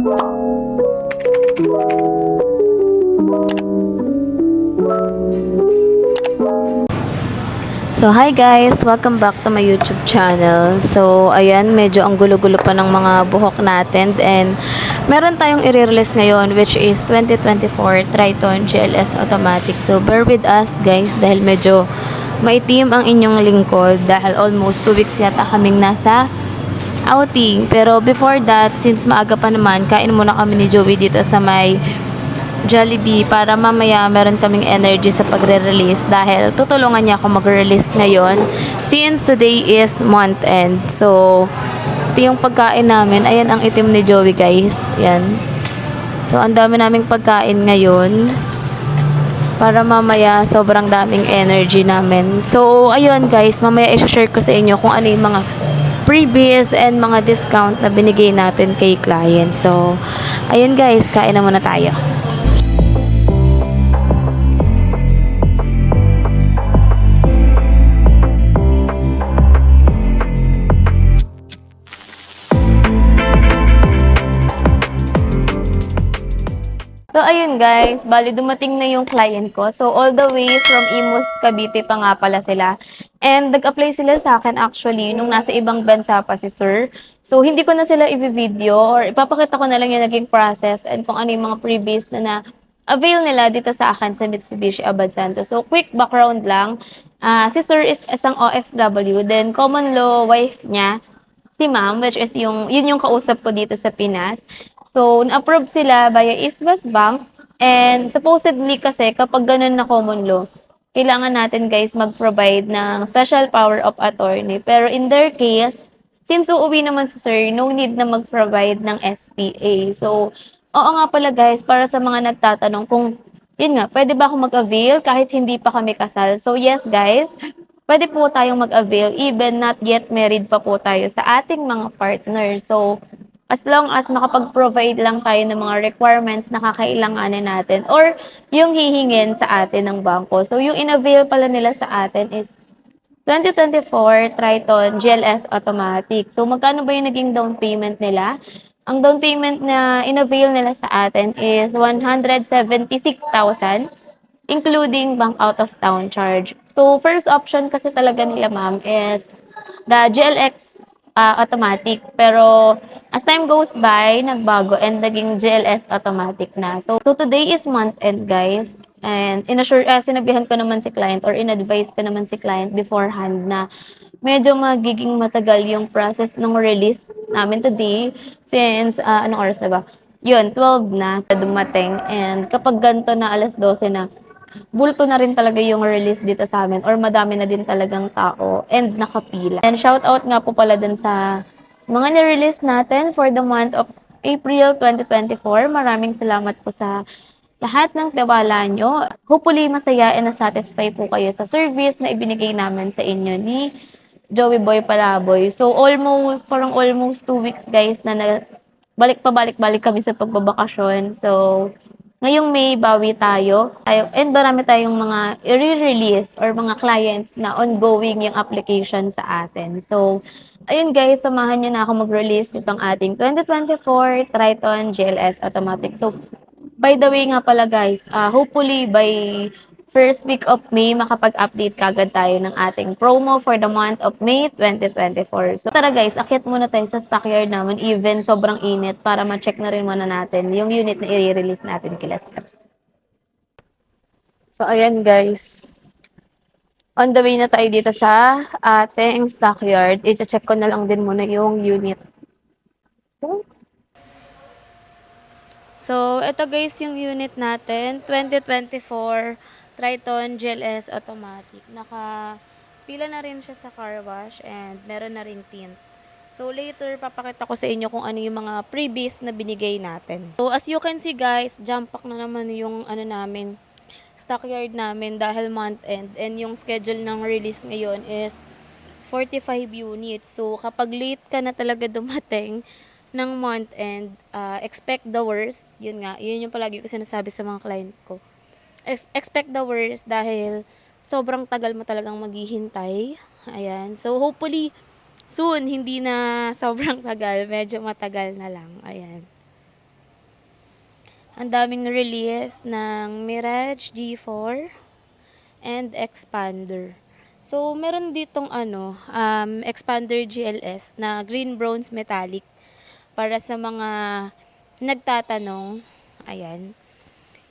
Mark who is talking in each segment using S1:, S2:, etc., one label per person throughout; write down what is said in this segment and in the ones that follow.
S1: So, hi guys! Welcome back to my YouTube channel. So, ayan, medyo ang gulo-gulo pa ng mga buhok natin and meron tayong i-release ngayon which is 2024 Triton GLS Automatic. So, bear with us guys dahil medyo maitim ang inyong lingkod dahil almost 2 weeks yata kaming nasa outing. Pero before that, since maaga pa naman, kain muna kami ni Joey dito sa may Jollibee para mamaya meron kaming energy sa pagre-release dahil tutulungan niya ako mag-release ngayon since today is month end. So, ito yung pagkain namin. Ayan ang itim ni Joey guys. Yan. So, ang dami naming pagkain ngayon para mamaya sobrang daming energy namin. So, ayun guys, mamaya i-share ko sa inyo kung ano yung mga freebies and mga discount na binigay natin kay client. So, ayun guys, kain na muna tayo. So, ayun guys, bali dumating na yung client ko. So, all the way from Imus, Cavite pa nga pala sila. And nag-apply sila sa akin actually nung nasa ibang bansa pa si sir. So, hindi ko na sila i-video or ipapakita ko na lang yung naging process and kung ano yung mga previous na avail nila dito sa akin sa Mitsubishi Abad Santos. So, quick background lang. Si sir is isang OFW, then common law wife niya si ma'am, which is yun yung kausap ko dito sa Pinas. So, na-approve sila via East West Bank. And supposedly kasi, kapag ganun na common law, kailangan natin guys mag-provide ng special power of attorney. Pero in their case, since uuwi naman si sir, no need na mag-provide ng SPA. So, oo nga pala guys, para sa mga nagtatanong kung, yun nga, pwede ba ako mag-avail kahit hindi pa kami kasal? So, yes guys, pwede po tayong mag-avail even not yet married pa po tayo sa ating mga partner. So, as long as makapag-provide lang tayo ng mga requirements na kakailanganin natin or yung hihingin sa atin ng bangko. So, yung in-avail pala nila sa atin is 2024 Triton GLS Automatic. So, magkano ba yung naging down payment nila? Ang down payment na in-avail nila sa atin is 176,000 including bank out of town charge. So, first option kasi talaga nila ma'am is the GLX automatic. Pero, as time goes by, nagbago and naging GLS automatic na. So today is month end, guys. And sinabihan ko naman si client or in-advise ko naman si client beforehand na medyo magiging matagal yung process ng release namin today since, anong oras na ba? Yun, 12 na dumating. And kapag ganito na alas 12 na, bulto na rin talaga yung release dito sa amin or madami na din talagang tao and nakapila. And shout out nga po pala dun sa mga ni-release natin for the month of April 2024. Maraming salamat po sa lahat ng tiwala nyo. Hopefully, masaya and na-satisfy po kayo sa service na ibinigay namin sa inyo ni Joey Boy Palaboy. So, parang almost 2 weeks guys na balik kami sa pagbabakasyon. So, ngayong May, bawi tayo and marami tayong mga i-release or mga clients na ongoing yung application sa atin. So, ayun guys, samahan niyo na ako mag-release nitong ating 2024 Triton GLS Automatic. So, by the way nga pala guys, hopefully by first week of May, makapag-update kagad tayo ng ating promo for the month of May 2024. So, tara guys, akyat muna tayo sa stockyard namin, even sobrang init, para ma-check na rin muna natin yung unit na i-release natin kila Sir. So, ayan guys. On the way na tayo dito sa ating stockyard. I-check ko na lang din muna yung unit. So, ito guys yung unit natin, 2024 Triton GLS Automatic. Pila na rin siya sa car wash and meron na rin tint. So, later, papakita ko sa inyo kung ano yung mga freebies na binigay natin. So, as you can see guys, jump pack na naman yung stockyard namin dahil month end. And yung schedule ng release ngayon is 45 units. So, kapag late ka na talaga dumating ng month end, expect the worst. Yun nga, yun yung palagi ko sinasabi sa mga client ko. Expect the worst dahil sobrang tagal mo talagang maghihintay. Ayan. So, hopefully, soon, hindi na sobrang tagal. Medyo matagal na lang. Ayan. Ang daming release ng Mirage G4 and Expander. So, meron ditong Expander GLS na green bronze metallic para sa mga nagtatanong. Ayan.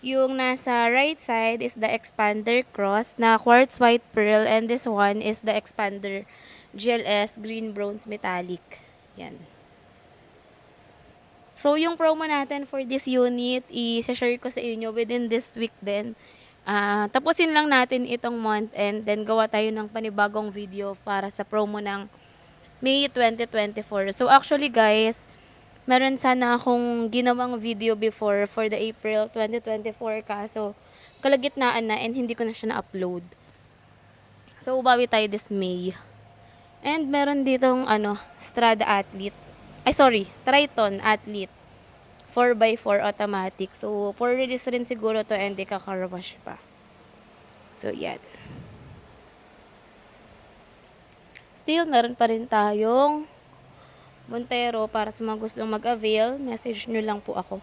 S1: Yung nasa right side is the Expander Cross na quartz white pearl, and this one is the Expander GLS green bronze metallic. Yan. So, yung promo natin for this unit, i-share ko sa inyo within this week din. Tapusin lang natin itong month and then gawa tayo ng panibagong video para sa promo ng May 2024. So, actually guys, meron sana akong ginawang video before for the April 2024 kaso kalagitnaan na and hindi ko na siya na-upload. So, bawi tayo this May. And meron ditong Strada Athlete. Triton Athlete. 4x4 automatic. So, for release rin siguro to and di kakarawash pa. So, yan. Still, meron pa rin tayong Montero para sa mga gustong mag-avail. Message nyo lang po ako.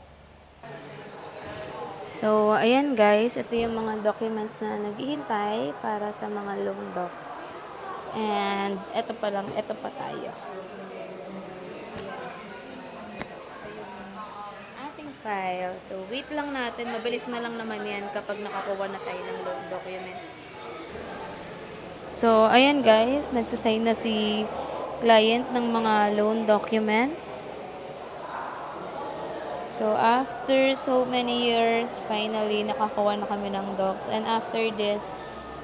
S1: So, ayan guys. Ito yung mga documents na naghihintay para sa mga loan docs. And, ito pa tayo. File. So, wait lang natin. Mabilis na lang naman yan kapag nakakuha na tayo ng loan documents. So, ayan guys. Nagsasign na si client ng mga loan documents. So, after so many years, finally, nakakuha na kami ng docs. And after this,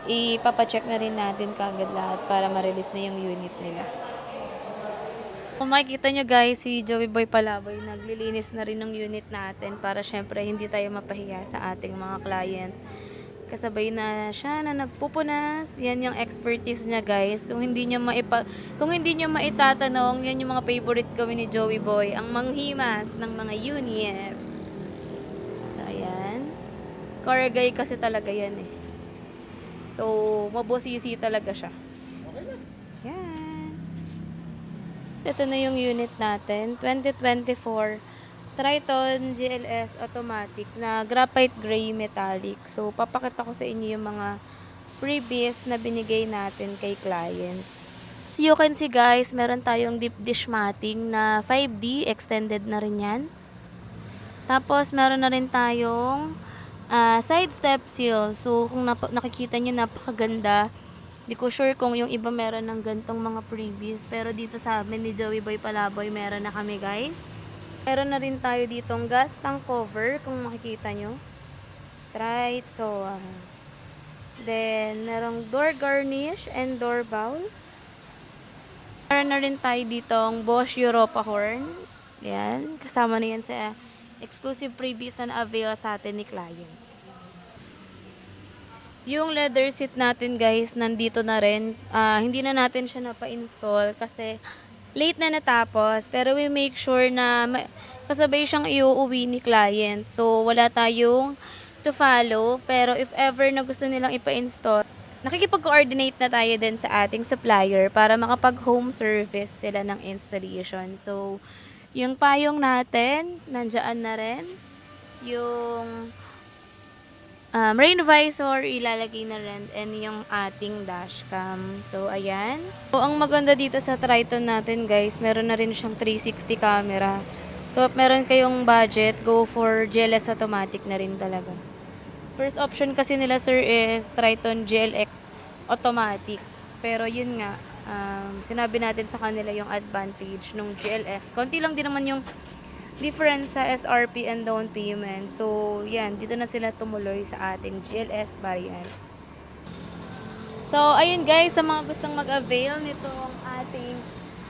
S1: ipapacheck na rin natin kagad lahat para ma-release na yung unit nila. Kung makikita nyo guys, si Joey Boy Palaboy naglilinis na rin ng unit natin para syempre hindi tayo mapahiya sa ating mga client. Kasabay na siya na nagpupunas. Yan yung expertise niya guys. Kung hindi nyo maitatanong, yan yung mga favorite gawin ni Joey Boy. Ang manghimas ng mga unit. So ayan. Car guy kasi talaga yan eh. So mabosisi talaga siya. Yan. Ito na yung unit natin, 2024 Triton GLS automatic na graphite gray metallic. So, papakita ko sa inyo yung mga freebies na binigay natin kay client. As you can see guys, meron tayong deep dish matting na 5D, extended na rin yan. Tapos, meron na rin tayong side step seal. So, kung nakikita nyo, napakaganda. Di ko sure kung yung iba meron ng gantong mga previous. Pero dito sa amin ni Joey Boy Palaboy, meron na kami guys. Meron na rin tayo ditong gas tank cover, kung makikita nyo. Try to. Then, merong door garnish and door bowl. Meron na rin tayo ditong Bosch Europa horn. Yan. Kasama na yan sa exclusive previous na na-avail sa atin ni client. Yung leather seat natin guys, nandito na rin. Hindi na natin siya napa-install kasi late na natapos. Pero we make sure na kasabay siyang iuuwi ni client. So, wala tayong to follow. Pero if ever na gusto nilang ipa-install, nakikipag-coordinate na tayo din sa ating supplier para makapag-home service sila ng installation. So, yung payong natin, nandiyan na rin. Yung rain visor, ilalagay na rin, and yung ating dashcam. So, ayan. So, ang maganda dito sa Triton natin, guys, meron na rin siyang 360 camera. So, if meron kayong budget, go for GLS automatic na rin talaga. First option kasi nila, sir, is Triton GLX automatic. Pero, yun nga, sinabi natin sa kanila yung advantage ng GLS. Konti lang din naman yung difference sa SRP and down payment. So, yan. Dito na sila tumuloy sa ating GLS variant. So, ayun guys. Sa mga gustong mag-avail nitong ating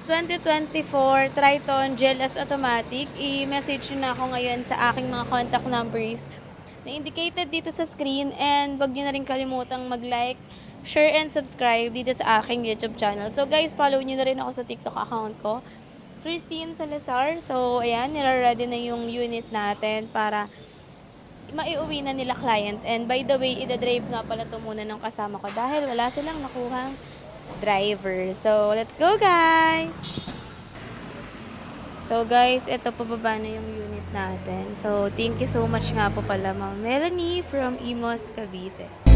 S1: 2024 Triton GLS Automatic, i-message nyo na ako ngayon sa aking mga contact numbers na indicated dito sa screen. And wag nyo na rin kalimutang mag-like, share, and subscribe dito sa aking YouTube channel. So, guys, follow nyo na rin ako sa TikTok account ko, Christine Salazar. So, ayan, nire-ready na yung unit natin para maiuwi na nila client. And by the way, ida-drive nga pala ito muna ng kasama ko dahil wala silang nakuhang driver. So, let's go guys! So guys, eto pababa na yung unit natin. So thank you so much nga po pala Ma'am Melanie from Imos Cavite.